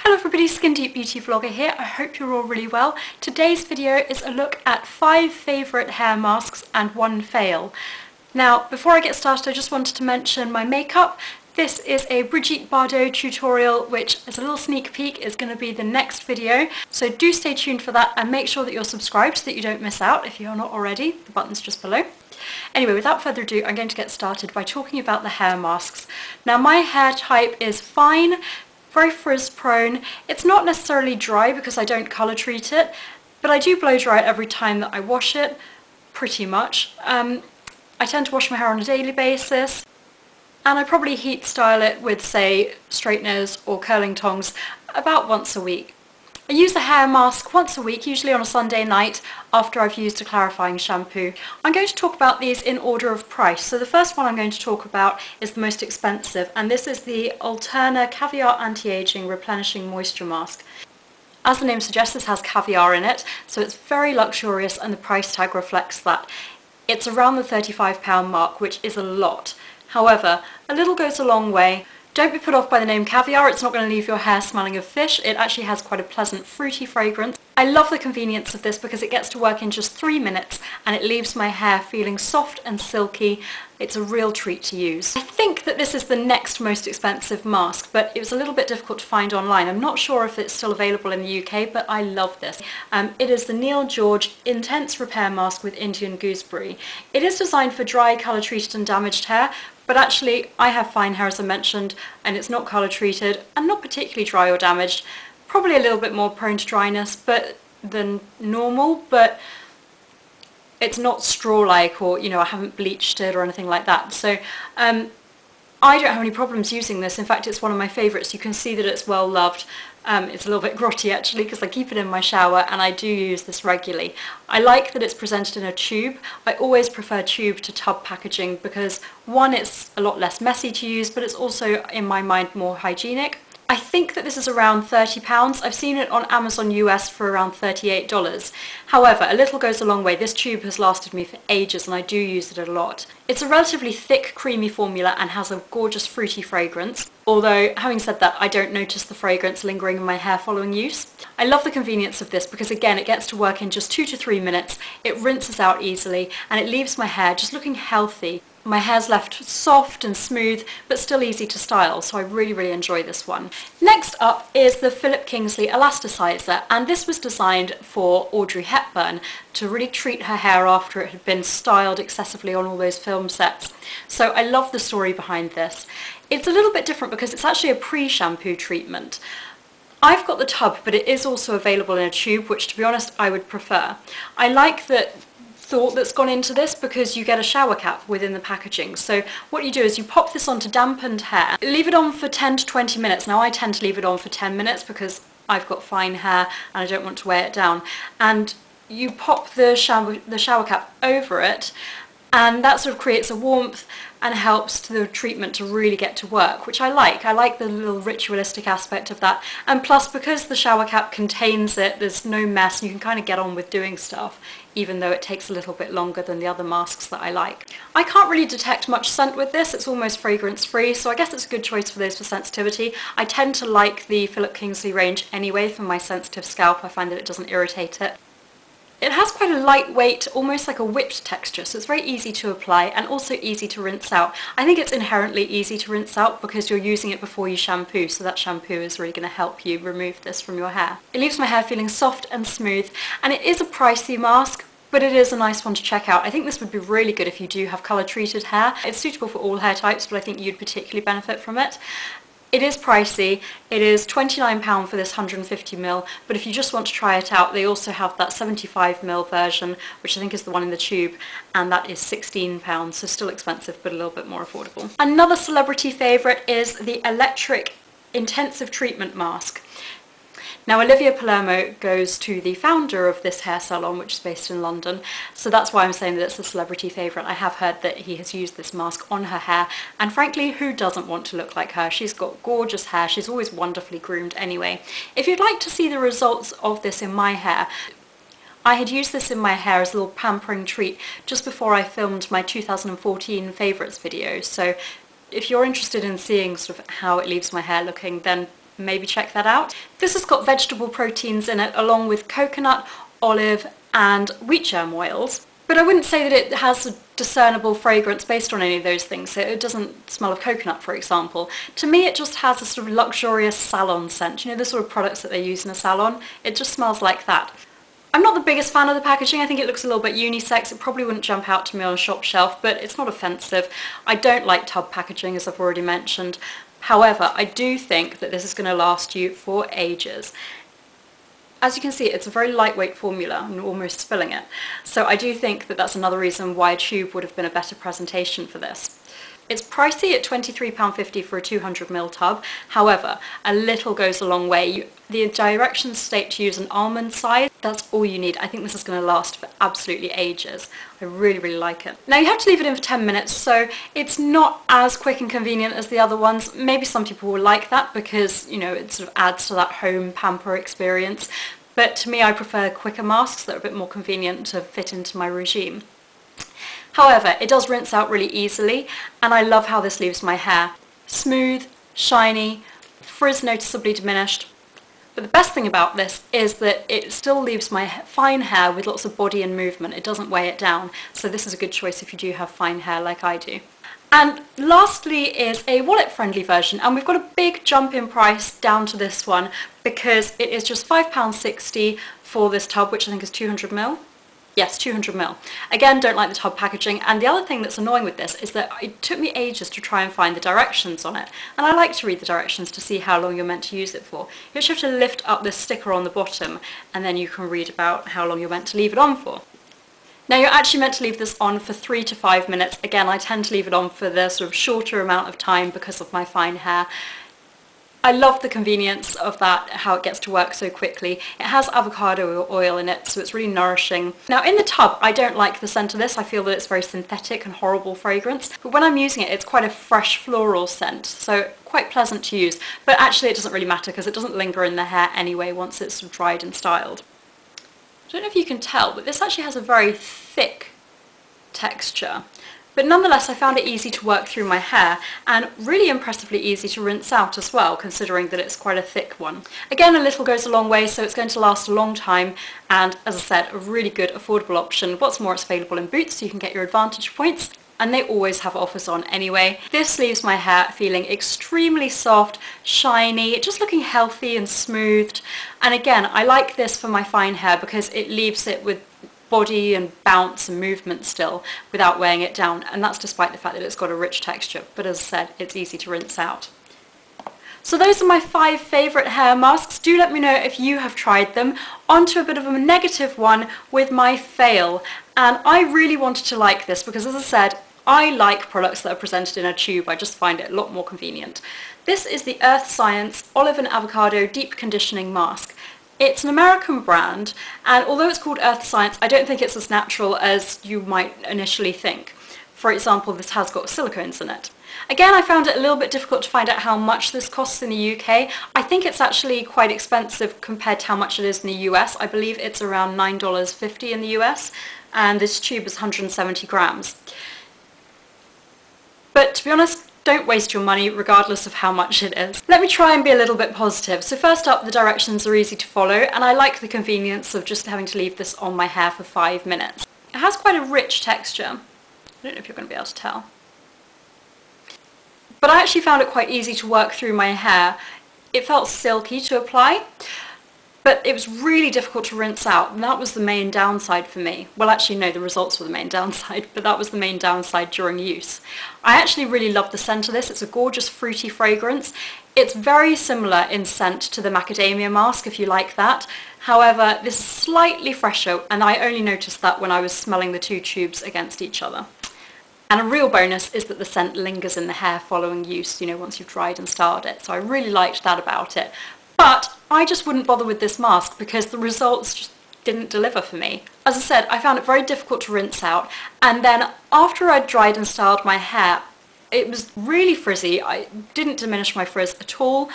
Hello everybody, Skin Deep Beauty Vlogger here. I hope you're all really well. Today's video is a look at 5 favourite hair masks and 1 fail. Now, before I get started, I just wanted to mention my makeup. This is a Brigitte Bardot tutorial, which, as a little sneak peek, is going to be the next video. So do stay tuned for that and make sure that you're subscribed so that you don't miss out if you're not already. The button's just below. Anyway, without further ado, I'm going to get started by talking about the hair masks. Now, my hair type is fine, very frizz prone. It's not necessarily dry because I don't colour treat it, but I do blow dry it every time that I wash it, pretty much. I tend to wash my hair on a daily basis, and I probably heat style it with, say, straighteners or curling tongs about once a week. I use a hair mask once a week, usually on a Sunday night after I've used a clarifying shampoo. I'm going to talk about these in order of price. So the first one I'm going to talk about is the most expensive, and this is the Alterna Caviar Anti-Aging Replenishing Moisture Mask. As the name suggests, this has caviar in it, so it's very luxurious and the price tag reflects that. It's around the £35 mark, which is a lot. However, a little goes a long way. Don't be put off by the name caviar, it's not going to leave your hair smelling of fish. It actually has quite a pleasant fruity fragrance. I love the convenience of this because it gets to work in just 3 minutes and it leaves my hair feeling soft and silky. It's a real treat to use. I think that this is the next most expensive mask, but it was a little bit difficult to find online. I'm not sure if it's still available in the UK, but I love this. It is the Neil George Intense Repair Mask with Indian Gooseberry. It is designed for dry, colour treated and damaged hair, but actually I have fine hair, as I mentioned, and it's not colour treated and not particularly dry or damaged. Probably a little bit more prone to dryness than normal, but it's not straw-like, or, you know, I haven't bleached it or anything like that. So I don't have any problems using this. In fact, it's one of my favourites. You can see that it's well loved. It's a little bit grotty actually because I keep it in my shower and I do use this regularly. I like that it's presented in a tube. I always prefer tube to tub packaging because, one, it's a lot less messy to use, but it's also, in my mind, more hygienic. I think that this is around £30. I've seen it on Amazon US for around $38. However, a little goes a long way. This tube has lasted me for ages and I do use it a lot. It's a relatively thick, creamy formula and has a gorgeous fruity fragrance. Although, having said that, I don't notice the fragrance lingering in my hair following use. I love the convenience of this because, again, it gets to work in just 2 to 3 minutes. It rinses out easily and it leaves my hair just looking healthy. My hair's left soft and smooth, but still easy to style, so I really enjoy this one. Next up is the Kingsley Elasticizer, and this was designed for Audrey Hepburn to really treat her hair after it had been styled excessively on all those film sets. So I love the story behind this. It's a little bit different because it's actually a pre-shampoo treatment. I've got the tub, but it is also available in a tube, which, to be honest, I would prefer. I like that thought that's gone into this because you get a shower cap within the packaging. So what you do is you pop this onto dampened hair, leave it on for 10 to 20 minutes. Now I tend to leave it on for 10 minutes because I've got fine hair and I don't want to weigh it down. And you pop the shower cap over it, and that sort of creates a warmth and helps the treatment to really get to work, which I like. I like the little ritualistic aspect of that. And plus, because the shower cap contains it, there's no mess and you can kind of get on with doing stuff, even though it takes a little bit longer than the other masks that I like. I can't really detect much scent with this. It's almost fragrance free, so I guess it's a good choice for those for sensitivity. I tend to like the Kingsley range anyway for my sensitive scalp. I find that it doesn't irritate it. It has quite a lightweight, almost like a whipped texture, so it's very easy to apply and also easy to rinse out. I think it's inherently easy to rinse out because you're using it before you shampoo, so that shampoo is really going to help you remove this from your hair. It leaves my hair feeling soft and smooth, and it is a pricey mask, but it is a nice one to check out. I think this would be really good if you do have colour treated hair. It's suitable for all hair types, but I think you'd particularly benefit from it. It is pricey. It is £29 for this 150ml, but if you just want to try it out, they also have that 75ml version, which I think is the one in the tube, and that is £16, so still expensive, but a little bit more affordable. Another celebrity favourite is the Electric Intensive Treatment Mask. Now, Olivia Palermo goes to the founder of this hair salon, which is based in London, so that's why I'm saying that it's a celebrity favourite. I have heard that he has used this mask on her hair, and frankly, who doesn't want to look like her? She's got gorgeous hair. She's always wonderfully groomed anyway. If you'd like to see the results of this in my hair, I had used this in my hair as a little pampering treat just before I filmed my 2014 favourites video, so if you're interested in seeing sort of how it leaves my hair looking, then maybe check that out. This has got vegetable proteins in it along with coconut, olive and wheat germ oils. But I wouldn't say that it has a discernible fragrance based on any of those things. So it doesn't smell of coconut, for example. To me, it just has a sort of luxurious salon scent. You know, the sort of products that they use in a salon? It just smells like that. I'm not the biggest fan of the packaging. I think it looks a little bit unisex. It probably wouldn't jump out to me on a shop shelf, but it's not offensive. I don't like tub packaging, as I've already mentioned. However, I do think that this is going to last you for ages. As you can see, it's a very lightweight formula. I'm almost spilling it. So I do think that that's another reason why a tube would have been a better presentation for this. It's pricey at £23.50 for a 200ml tub. However, a little goes a long way. The directions state to use an almond size. That's all you need. I think this is going to last for absolutely ages. I really, really like it. Now you have to leave it in for 10 minutes, so it's not as quick and convenient as the other ones. Maybe some people will like that because, you know, it sort of adds to that home pamper experience. But to me, I prefer quicker masks that are a bit more convenient to fit into my regime. However, it does rinse out really easily, and I love how this leaves my hair. Smooth, shiny, frizz noticeably diminished. But the best thing about this is that it still leaves my fine hair with lots of body and movement. It doesn't weigh it down, so this is a good choice if you do have fine hair like I do. And lastly is a wallet-friendly version, and we've got a big jump in price down to this one because it is just £5.60 for this tub, which I think is 200ml. Yes, 200ml. Again, don't like the tub packaging, and the other thing that's annoying with this is that it took me ages to try and find the directions on it, and I like to read the directions to see how long you're meant to use it for. You just have to lift up this sticker on the bottom, and then you can read about how long you're meant to leave it on for. Now you're actually meant to leave this on for 3 to 5 minutes. Again, I tend to leave it on for the sort of shorter amount of time because of my fine hair. I love the convenience of that, how it gets to work so quickly. It has avocado oil in it, so it's really nourishing. Now in the tub, I don't like the scent of this. I feel that it's very synthetic and horrible fragrance. But when I'm using it, it's quite a fresh floral scent, so quite pleasant to use. But actually it doesn't really matter because it doesn't linger in the hair anyway once it's dried and styled. I don't know if you can tell, but this actually has a very thick texture. But nonetheless, I found it easy to work through my hair and really impressively easy to rinse out as well, considering that it's quite a thick one. Again, a little goes a long way, so it's going to last a long time, and as I said, a really good affordable option. What's more, it's available in Boots, so you can get your advantage points, and they always have offers on anyway. This leaves my hair feeling extremely soft, shiny, just looking healthy and smoothed. And again, I like this for my fine hair because it leaves it with body and bounce and movement still without weighing it down, and that's despite the fact that it's got a rich texture, but as I said, it's easy to rinse out. So those are my 5 favourite hair masks. Do let me know if you have tried them. On to a bit of a negative one with my fail, and I really wanted to like this because, as I said, I like products that are presented in a tube. I just find it a lot more convenient. This is the Earth Science Olive and Avocado Deep Conditioning Mask. It's an American brand, and although it's called Earth Science, I don't think it's as natural as you might initially think. For example, this has got silicones in it. Again, I found it a little bit difficult to find out how much this costs in the UK. I think it's actually quite expensive compared to how much it is in the US. I believe it's around $9.50 in the US, and this tube is 170 grams. But to be honest, don't waste your money regardless of how much it is. Let me try and be a little bit positive. So first up, the directions are easy to follow, and I like the convenience of just having to leave this on my hair for 5 minutes. It has quite a rich texture. I don't know if you're going to be able to tell. But I actually found it quite easy to work through my hair. It felt silky to apply, but it was really difficult to rinse out, and that was the main downside for me. Well, actually no, the results were the main downside, but that was the main downside during use. I actually really love the scent of this. It's a gorgeous fruity fragrance. It's very similar in scent to the macadamia mask, if you like that. However, this is slightly fresher, and I only noticed that when I was smelling the 2 tubes against each other. And a real bonus is that the scent lingers in the hair following use, you know, once you've dried and styled it. So I really liked that about it. But I just wouldn't bother with this mask because the results just didn't deliver for me. As I said, I found it very difficult to rinse out, and then after I'd dried and styled my hair, it was really frizzy. I didn't diminish my frizz at all,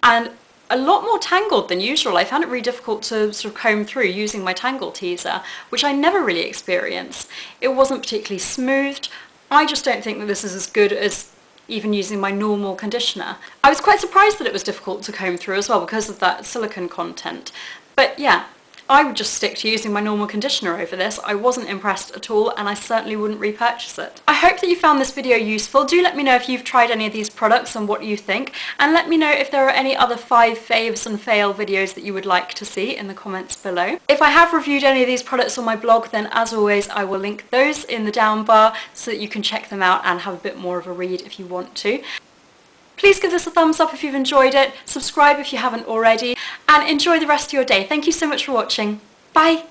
and a lot more tangled than usual. I found it really difficult to sort of comb through using my tangle teaser, which I never really experience. It wasn't particularly smoothed. I just don't think that this is as good as even using my normal conditioner. I was quite surprised that it was difficult to comb through as well because of that silicone content. But yeah, I would just stick to using my normal conditioner over this. I wasn't impressed at all, and I certainly wouldn't repurchase it. I hope that you found this video useful. Do let me know if you've tried any of these products and what you think, and let me know if there are any other 5 faves and fail videos that you would like to see in the comments below. If I have reviewed any of these products on my blog, then as always I will link those in the down bar so that you can check them out and have a bit more of a read if you want to. Please give this a thumbs up if you've enjoyed it, subscribe if you haven't already, and enjoy the rest of your day. Thank you so much for watching. Bye!